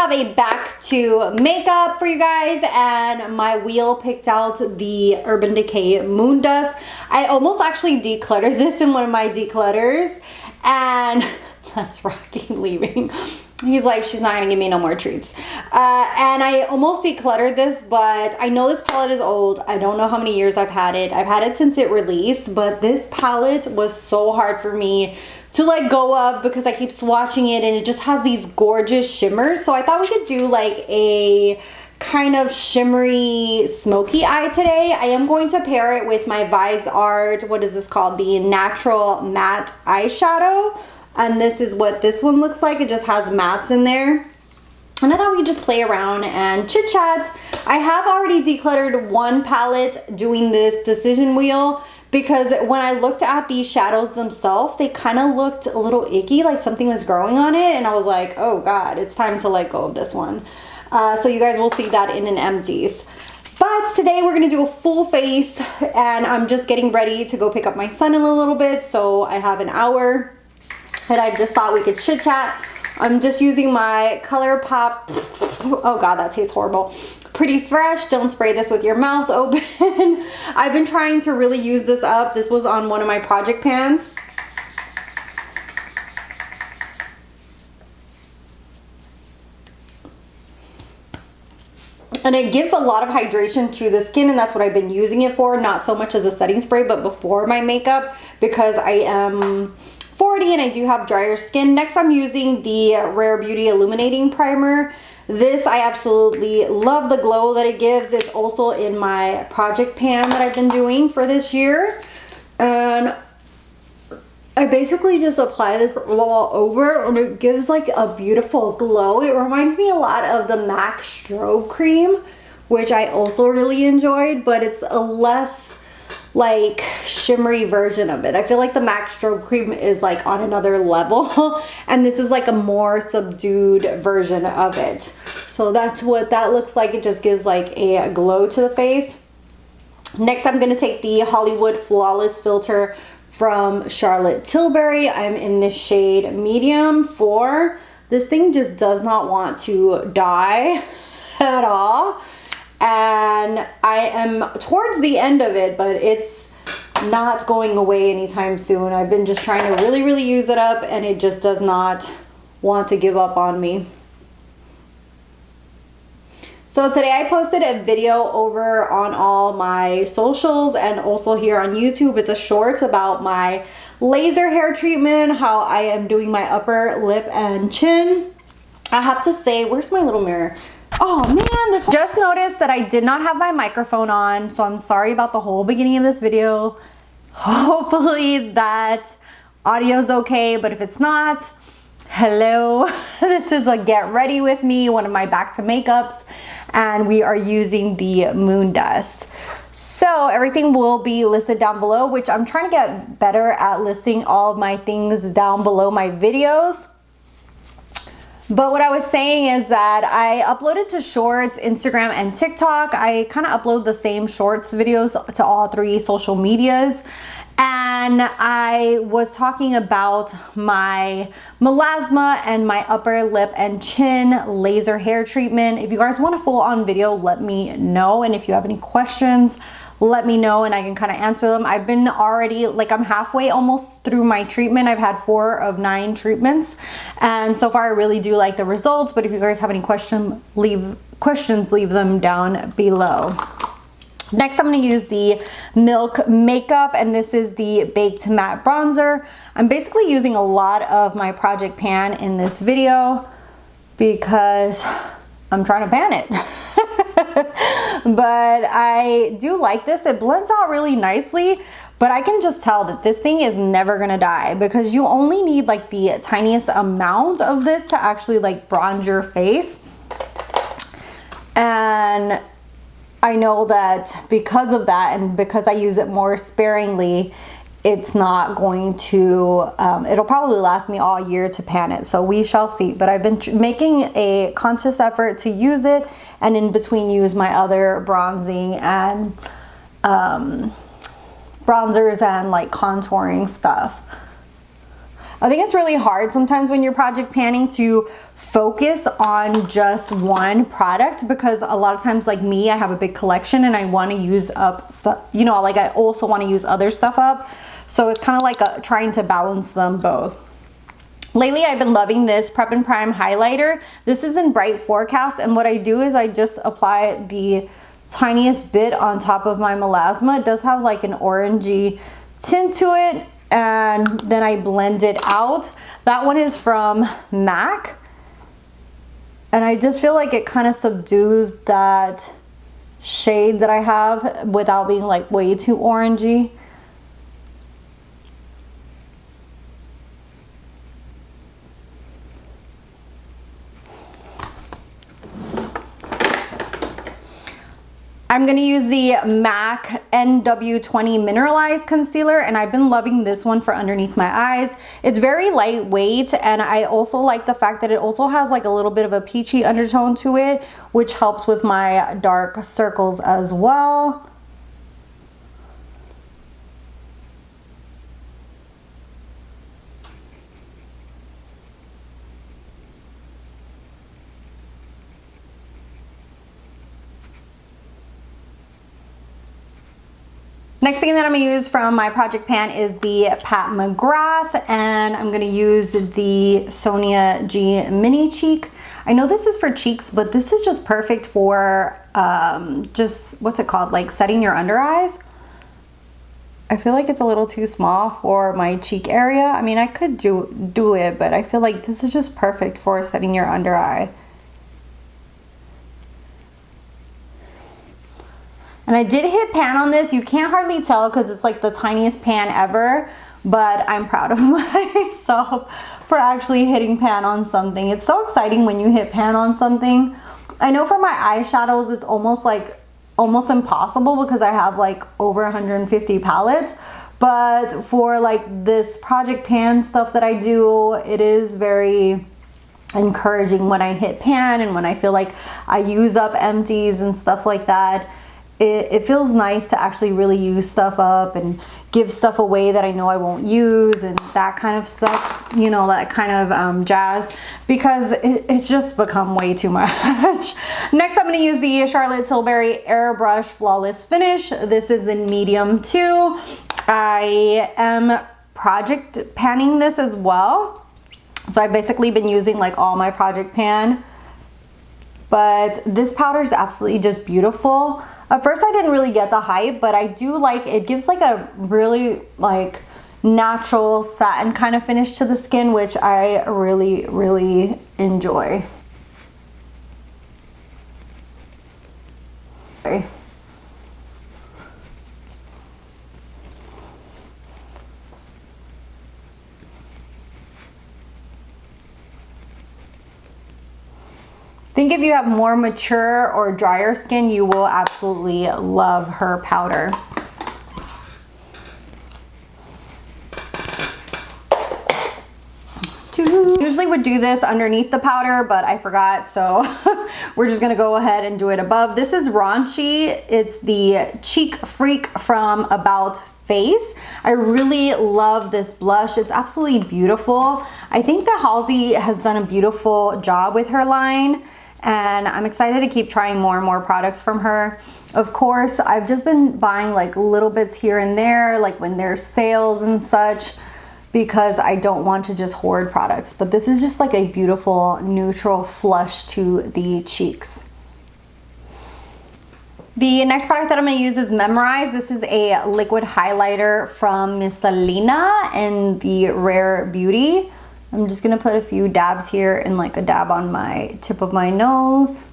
have a back to makeup for you guys, and my wheel picked out the Urban Decay Moondust. I almost actually decluttered this in one of my declutters, and that's Rocky leaving. He's like, she's not gonna give me no more treats. And I almost decluttered this, but I know this palette is old. I don't know how many years I've had it. I've had it since it released, but this palette was so hard for me to let go of because I keep swatching it and it just has these gorgeous shimmers. So I thought we could do like a kind of shimmery smoky eye today. I am going to pair it with my Vise Art, what is this called? The Natural Matte Eyeshadow. And this is what this one looks like. It just has mattes in there. And I thought we could just play around and chit chat. I have already decluttered one palette doing this decision wheel because when I looked at these shadows themselves, they kind of looked a little icky, like something was growing on it. And I was like, oh God, it's time to let go of this one. So you guys will see that in an empties. But today we're gonna do a full face, and I'm just getting ready to go pick up my son in a little bit. So I have an hour. And I just thought we could chit chat. I'm just using my Colourpop. Oh God, that tastes horrible. Pretty Fresh. Don't spray this with your mouth open. I've been trying to really use this up. This was on one of my project pans. And it gives a lot of hydration to the skin, and that's what I've been using it for. Not so much as a setting spray, but before my makeup, because I am 40 and I do have drier skin. Next, I'm using the Rare Beauty Illuminating Primer. This, I absolutely love the glow that it gives. It's also in my project pan that I've been doing for this year. And I basically just apply this all over, and it gives like a beautiful glow. It reminds me a lot of the MAC Strobe Cream, which I also really enjoyed, but it's a less like shimmery version of it. I feel like the MAC Strobe Cream is like on another level and this is like a more subdued version of it. So that's what that looks like. It just gives like a glow to the face. Next, I'm going to take the Hollywood Flawless Filter from Charlotte Tilbury. I'm in this shade medium 4. This thing just does not want to die at all. And I am towards the end of it, but it's not going away anytime soon. I've been just trying to really use it up, and it just does not want to give up on me. So today I posted a video over on all my socials and also here on YouTube. It's a short about my laser hair treatment, how I am doing my upper lip and chin. I have to say, where's my little mirror? Oh man, just noticed that I did not have my microphone on, so I'm sorry about the whole beginning of this video. Hopefully that audio's okay, but if it's not, hello. This is a get ready with me, one of my back to makeups, and we are using the Moondust. So everything will be listed down below, which I'm trying to get better at listing all of my things down below my videos. But what I was saying is that I uploaded to Shorts, Instagram, and TikTok. I kind of upload the same Shorts videos to all 3 social medias. And I was talking about my melasma and my upper lip and chin laser hair treatment. If you guys want a full-on video, let me know. And if you have any questions, let me know and I can kind of answer them. I've been already, like, I'm halfway almost through my treatment. I've had 4 of 9 treatments, and so far I really do like the results. But if you guys have any questions, leave them down below. Next, I'm going to use the Milk Makeup, and this is the Baked Matte Bronzer. I'm basically using a lot of my project pan in this video because I'm trying to pan it. But I do like this. It blends out really nicely, but I can just tell that this thing is never gonna die because you only need like the tiniest amount of this to actually like bronze your face. And I know that because of that, and because I use it more sparingly, it's not going to, it'll probably last me all year to pan it. So we shall see. But I've been making a conscious effort to use it, and in between use my other bronzing and bronzers and like contouring stuff. I think it's really hard sometimes when you're project panning to focus on just one product, because a lot of times, like me, I have a big collection and I want to use up stuff, you know, like I also want to use other stuff up. So it's kind of like trying to balance them both. Lately, I've been loving this Prep and Prime highlighter. This is in Bright Forecast, and what I do is I just apply the tiniest bit on top of my melasma. It does have like an orangey tint to it, and then I blend it out. That one is from MAC, and I just feel like it kind of subdues that shade that I have without being like way too orangey. I'm gonna use the MAC NW20 Mineralized Concealer, and I've been loving this one for underneath my eyes. It's very lightweight, and I also like the fact that it also has like a little bit of a peachy undertone to it, which helps with my dark circles as well. Next thing that I'm gonna use from my project pan is the Pat McGrath, and I'm gonna use the Sonia G Mini Cheek. I know this is for cheeks, but this is just perfect for just, what's it called, like setting your under eyes. I feel like it's a little too small for my cheek area. I mean, I could do it, but I feel like this is just perfect for setting your under eye. And I did hit pan on this. You can't hardly tell because it's like the tiniest pan ever, but I'm proud of myself for actually hitting pan on something. It's so exciting when you hit pan on something. I know for my eyeshadows, it's almost impossible because I have like over 150 palettes. But for like this project pan stuff that I do, it is very encouraging when I hit pan and when I feel like I use up empties and stuff like that. It feels nice to actually really use stuff up and give stuff away that I know I won't use and that kind of stuff, you know, that kind of jazz, because it's just become way too much. Next, I'm going to use the Charlotte Tilbury Airbrush Flawless Finish. This is in medium 2. I am project panning this as well. So I've basically been using like all my project pan. But this powder is absolutely just beautiful. At first I didn't really get the hype, but I do like it. Gives like a really like natural satin kind of finish to the skin, which I really, really enjoy. Okay. I think if you have more mature or drier skin, you will absolutely love her powder. Usually would do this underneath the powder, but I forgot, so we're just gonna go ahead and do it above. This is Raunchy. It's the Cheek Freak from About Face. I really love this blush. It's absolutely beautiful. I think that Halsey has done a beautiful job with her line, and I'm excited to keep trying more and more products from her. Of course, I've just been buying like little bits here and there, like when there's sales and such, because I don't want to just hoard products. But this is just like a beautiful neutral flush to the cheeks. The next product that I'm going to use is Memorized. This is a liquid highlighter from Miss Selena in the Rare Beauty. I'm just going to put a few dabs here and like a dab on my tip of my nose.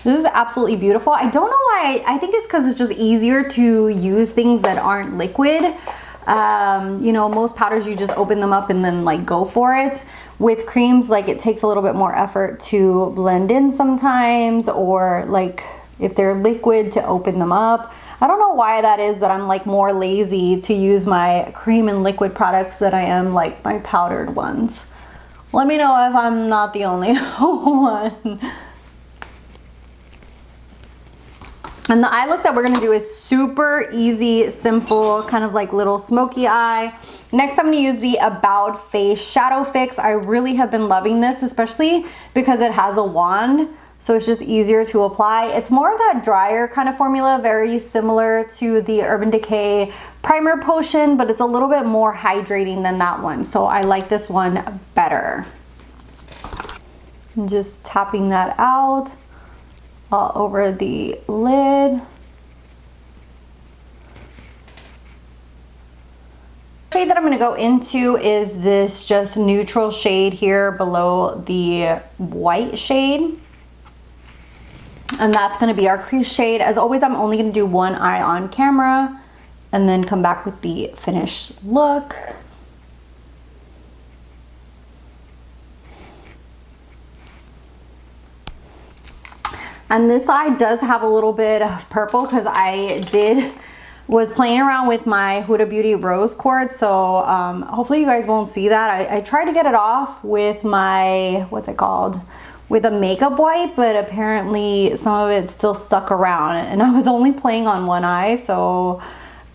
This is absolutely beautiful. I don't know why. I think it's because it's just easier to use things that aren't liquid. You know, most powders you just open them up and then like go for it. With creams, like it takes a little bit more effort to blend in sometimes, or like if they're liquid to open them up. I don't know why that is, that I'm like more lazy to use my cream and liquid products than I am like my powdered ones. Let me know if I'm not the only one. And the eye look that we're gonna do is super easy, simple, kind of like little smoky eye. Next, I'm gonna use the About Face Shadow Fix. I really have been loving this, especially because it has a wand, so it's just easier to apply. It's more of that drier kind of formula, very similar to the Urban Decay Primer Potion, but it's a little bit more hydrating than that one, so I like this one better. I'm just tapping that out all over the lid. The shade that I'm going to go into is this just neutral shade here below the white shade. And that's going to be our crease shade. As always, I'm only going to do one eye on camera and then come back with the finished look. And this eye does have a little bit of purple because I was playing around with my Huda Beauty rose quartz, so hopefully you guys won't see that. I tried to get it off with my, what's it called, with a makeup wipe, but apparently some of it still stuck around, and I was only playing on one eye, so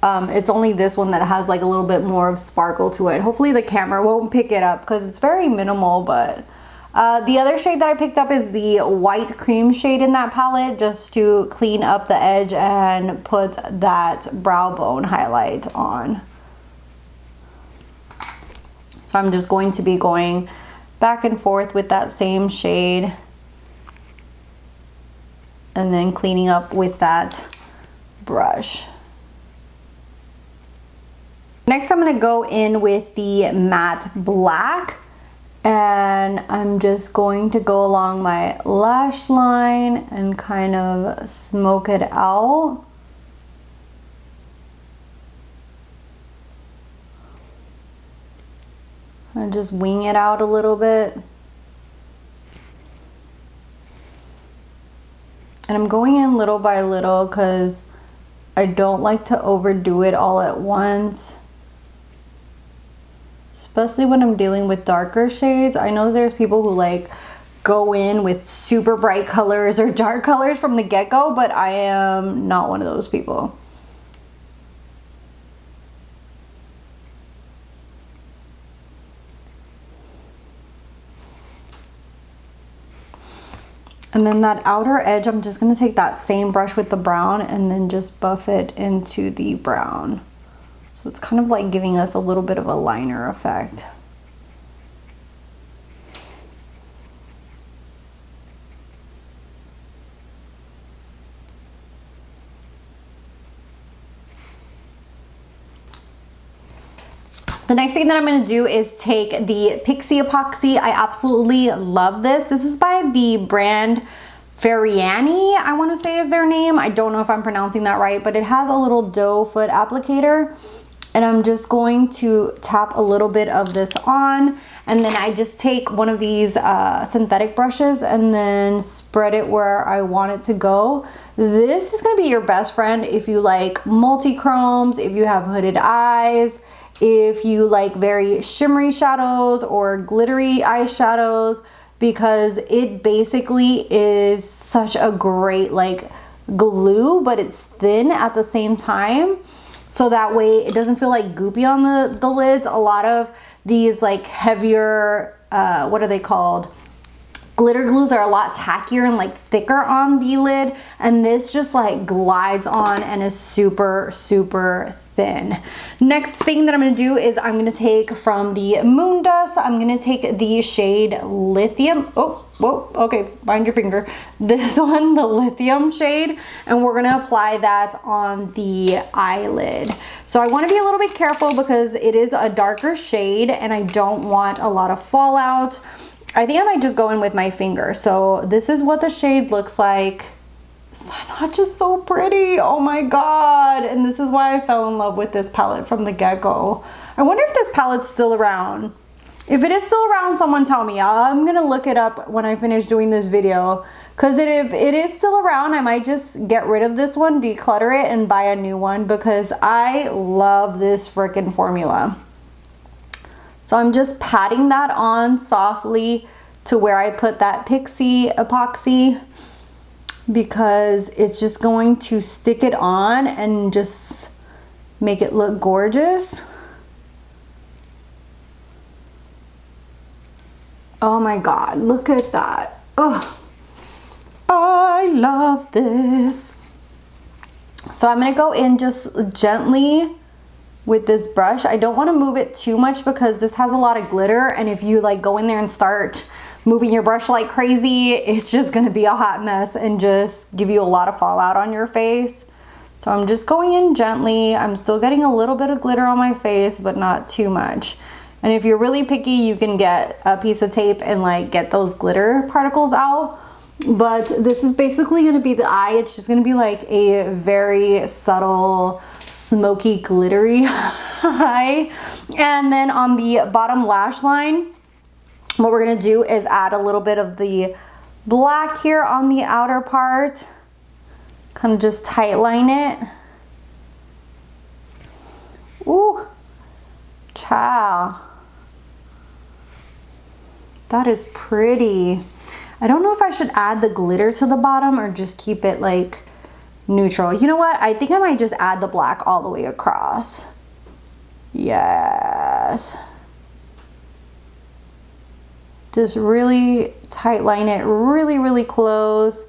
it's only this one that has like a little bit more of sparkle to it. Hopefully the camera won't pick it up because it's very minimal, but the other shade that I picked up is the white cream shade in that palette, just to clean up the edge and put that brow bone highlight on. So I'm just going to be going back and forth with that same shade and then cleaning up with that brush. Next, I'm going to go in with the matte black. And I'm just going to go along my lash line and kind of smoke it out. And just wing it out a little bit. And I'm going in little by little because I don't like to overdo it all at once. Especially when I'm dealing with darker shades. I know that there's people who like go in with super bright colors or dark colors from the get-go, but I am not one of those people. And then that outer edge, I'm just gonna take that same brush with the brown and then just buff it into the brown. So it's kind of like giving us a little bit of a liner effect. The next thing that I'm going to do is take the Pixie Epoxy. I absolutely love this. This is by the brand Feriani, I want to say is their name. I don't know if I'm pronouncing that right, but it has a little doe foot applicator. And I'm just going to tap a little bit of this on, and then I just take one of these synthetic brushes and then spread it where I want it to go. This is going to be your best friend if you like multi-chromes, if you have hooded eyes, if you like very shimmery shadows or glittery eyeshadows, because it basically is such a great like glue, but it's thin at the same time. So that way it doesn't feel like goopy on the lids. A lot of these like heavier, what are they called? Glitter glues are a lot tackier and like thicker on the lid. And this just like glides on and is super, super thin. Next thing that I'm gonna do is I'm gonna take from the Moondust, I'm gonna take the shade Lithium. Oh, whoa, okay, find your finger. This one, the Lithium shade, and we're gonna apply that on the eyelid. So I wanna be a little bit careful because it is a darker shade and I don't want a lot of fallout. I think I might just go in with my finger. So this is what the shade looks like. Is that not just so pretty? Oh my god. And this is why I fell in love with this palette from the get-go. I wonder if this palette's still around. If it is still around, someone tell me. I'm gonna look it up when I finish doing this video. Because if it is still around, I might just get rid of this one, declutter it, and buy a new one because I love this freaking formula. So I'm just patting that on softly to where I put that Pixie Epoxy. because it's just going to stick it on and just make it look gorgeous. Oh my God, look at that. Oh, I love this. So I'm gonna go in just gently with this brush. I don't wanna move it too much because this has a lot of glitter, and if you like go in there and start moving your brush like crazy, it's just gonna be a hot mess and just give you a lot of fallout on your face. So I'm just going in gently. I'm still getting a little bit of glitter on my face, but not too much. And if you're really picky, you can get a piece of tape and like get those glitter particles out. But this is basically gonna be the eye. It's just gonna be like a very subtle, smoky, glittery eye. And then on the bottom lash line, what we're gonna do is add a little bit of the black here on the outer part. Kind of just tight line it. Ooh, child. That is pretty. I don't know if I should add the glitter to the bottom or just keep it like neutral. You know what? I think I might just add the black all the way across. Yes. Just really tight line it really, really close.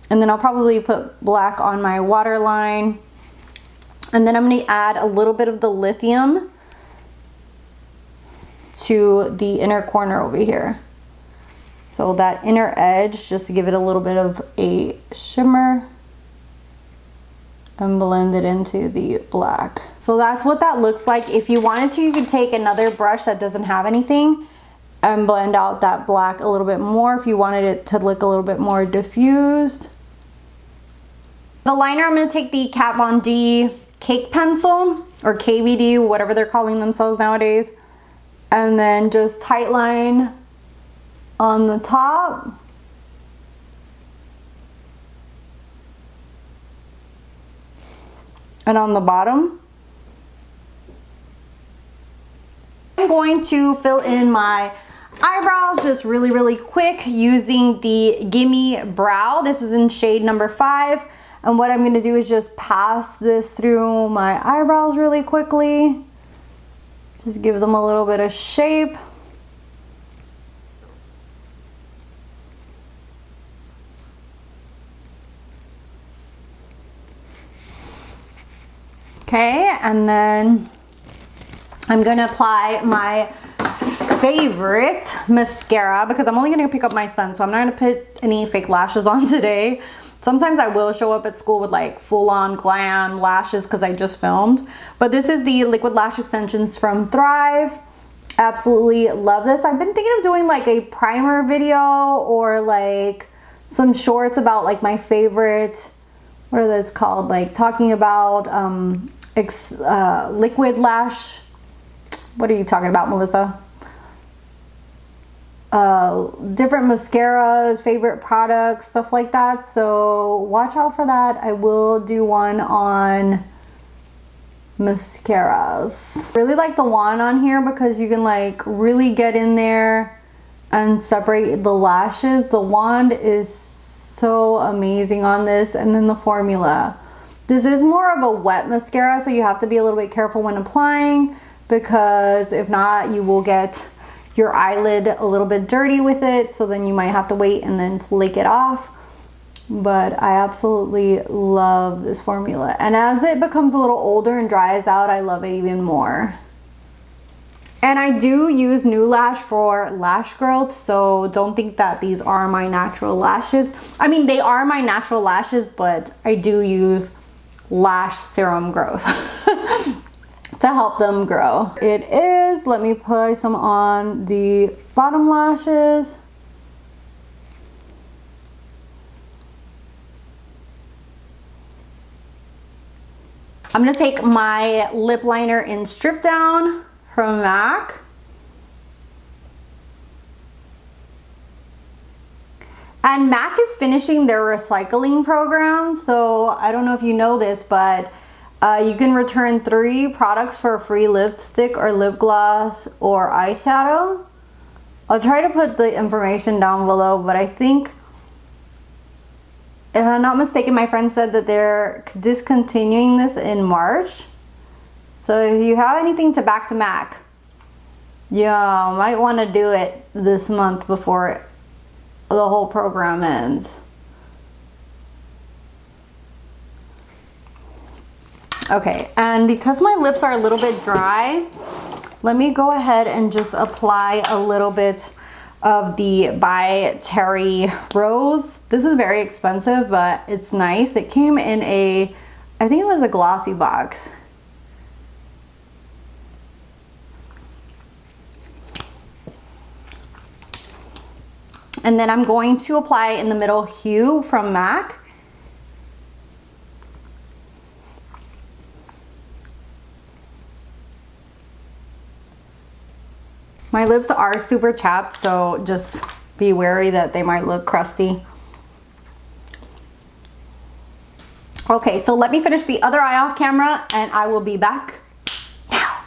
And then I'll probably put black on my waterline. And then I'm gonna add a little bit of the lithium to the inner corner over here. So that inner edge, just to give it a little bit of a shimmer and blend it into the black. So that's what that looks like. If you wanted to, you could take another brush that doesn't have anything and blend out that black a little bit more if you wanted it to look a little bit more diffused. The liner, I'm gonna take the Kat Von D Cake Pencil, or KVD, whatever they're calling themselves nowadays. And then just tight line on the top. And on the bottom. I'm going to fill in my eyebrows just really, really quick using the Gimme Brow. This is in shade number 5. And what I'm gonna do is just pass this through my eyebrows really quickly. Just give them a little bit of shape. Okay, and then I'm gonna apply my favorite mascara because I'm only gonna pick up my son, so I'm not gonna put any fake lashes on today. Sometimes I will show up at school with like full-on glam lashes because I just filmed. But this is the Liquid Lash Extensions from Thrive. Absolutely love this. I've been thinking of doing like a primer video or like some shorts about like my favorite, what are those called? Like talking about liquid lash. What are you talking about, Melissa? Different mascaras, favorite products, stuff like that. So watch out for that. I will do one on mascaras. Really like the wand on here because you can like really get in there and separate the lashes. The wand is so amazing on this, and then the formula. This is more of a wet mascara, so you have to be a little bit careful when applying because if not, you will get your eyelid a little bit dirty with it, so then you might have to wait and then flake it off. But I absolutely love this formula, and as it becomes a little older and dries out, I love it even more. And I do use New Lash for lash growth, so don't think that these are my natural lashes. I mean, they are my natural lashes, but I do use lash serum growth to help them grow. It is, let me put some on the bottom lashes. I'm gonna take my lip liner in Stripdown from MAC. And MAC is finishing their recycling program, so I don't know if you know this, but you can return 3 products for a free lipstick or lip gloss or eyeshadow. I'll try to put the information down below, but I think If I'm not mistaken, my friend said that they're discontinuing this in March. So if you have anything to back to Mac, yeah, might want to do it this month before the whole program ends. Okay, and because my lips are a little bit dry, let me go ahead and just apply a little bit of the ByTerry Rose. This is very expensive, but it's nice. It came in a, I think it was a glossy box. And then I'm going to apply in the middle Hue from MAC. My lips are super chapped, so just be wary that they might look crusty. Okay, so let me finish the other eye off camera and I will be back now.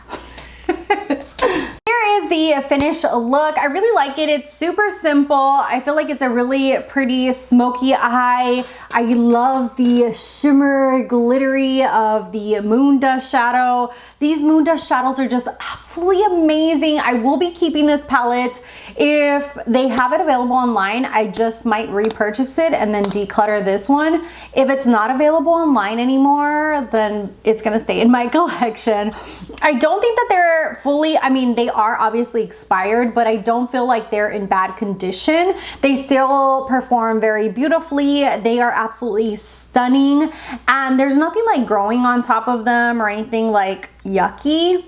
Here is the finished look. I really like it. It's super simple. I feel like it's a really pretty smoky eye. I love the shimmer glittery of the Moondust shadow. These Moondust shadows are just absolutely amazing. I will be keeping this palette. If they have it available online, I just might repurchase it and then declutter this one. If it's not available online anymore, then it's gonna stay in my collection. I don't think that they're fully, I mean, they are obviously expired, but I don't feel like they're in bad condition. They still perform very beautifully. They are absolutely stunning, and there's nothing like growing on top of them or anything like yucky.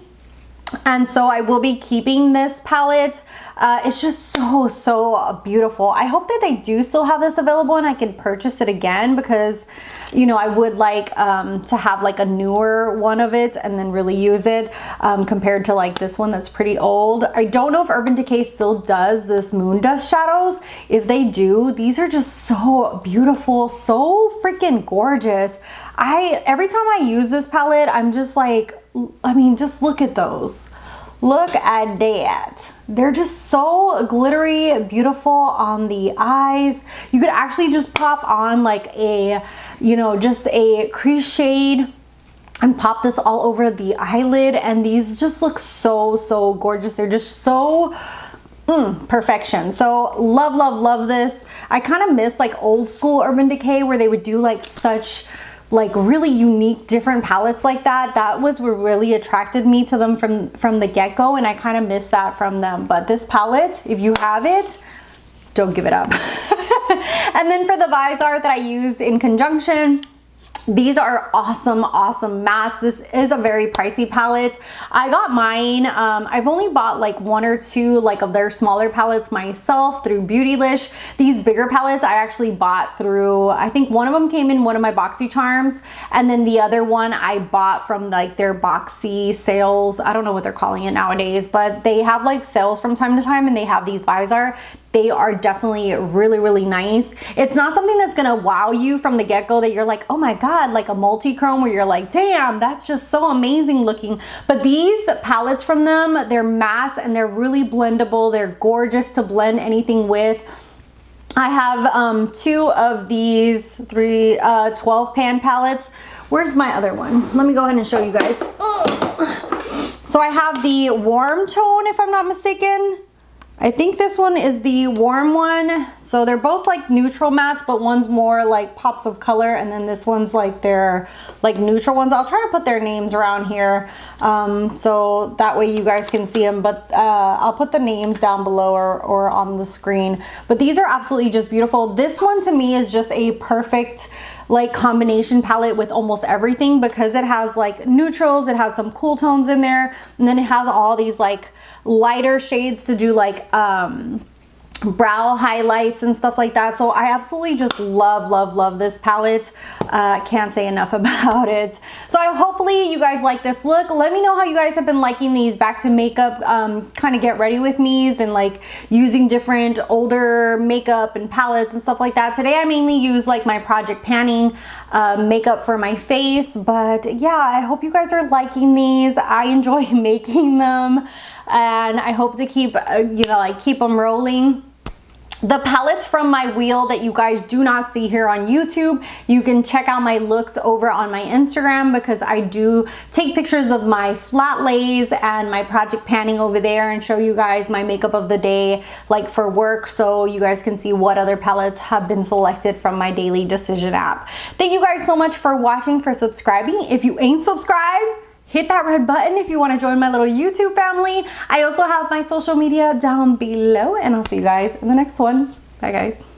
And so I will be keeping this palette. It's just so beautiful. I hope that they do still have this available and I can purchase it again, because you know, I would like to have like a newer one of it and then really use it compared to like this one that's pretty old. I don't know if Urban Decay still does this Moondust shadows. If they do, these are just so beautiful, so freaking gorgeous. Every time I use this palette, I'm just like, I mean, just look at those. Look at that. They're just so glittery, beautiful on the eyes. You could actually just pop on like a, you know, just a crease shade and pop this all over the eyelid, and these just look so gorgeous. They're just so perfection. So love this. I kind of miss like old school Urban Decay where they would do like such like really unique different palettes like that. That was what really attracted me to them from the get-go, and I kind of miss that from them. But this palette, if you have it, don't give it up. And then for the visor that I use in conjunction, these are awesome mattes. This is a very pricey palette. I got mine, I've only bought like one or two like of their smaller palettes myself through Beautylish. These bigger palettes I actually bought through, I think one of them came in one of my BoxyCharms, and then the other one I bought from like their Boxy sales. I don't know what they're calling it nowadays, but they have like sales from time to time, and they have these visor. They are definitely really nice. It's not something that's gonna wow you from the get-go that you're like, oh my god, like a multi-chrome where you're like, damn, that's just so amazing looking. But these palettes from them, they're mattes and they're really blendable. They're gorgeous to blend anything with. I have two of these 12 pan palettes. Where's my other one? Let me go ahead and show you guys. Ugh. So I have the warm tone, if I'm not mistaken. I think this one is the warm one. So they're both like neutral mattes, but one's more like pops of color, and then this one's like their like neutral ones. I'll try to put their names around here so that way you guys can see them, but I'll put the names down below or on the screen. But these are absolutely just beautiful. This one to me is just a perfect like combination palette with almost everything, because it has like neutrals, it has some cool tones in there, and then it has all these like lighter shades to do like brow highlights and stuff like that. So I absolutely just love this palette. Can't say enough about it. So hopefully you guys like this look. Let me know how you guys have been liking these back to makeup kind of get ready with me's and like using different older makeup and palettes and stuff like that. Today I mainly use like my Project Panning makeup for my face, but yeah, I hope you guys are liking these. I enjoy making them, and I hope to keep you know, like keep them rolling. the palettes from my wheel that you guys do not see here on YouTube, you can check out my looks over on my Instagram, because I do take pictures of my flat lays and my project panning over there and show you guys my makeup of the day, like for work, so you guys can see what other palettes have been selected from my daily decision app. Thank you guys so much for watching, for subscribing. If you ain't subscribed, hit that red button if you want to join my little YouTube family. I also have my social media down below, and I'll see you guys in the next one. Bye guys.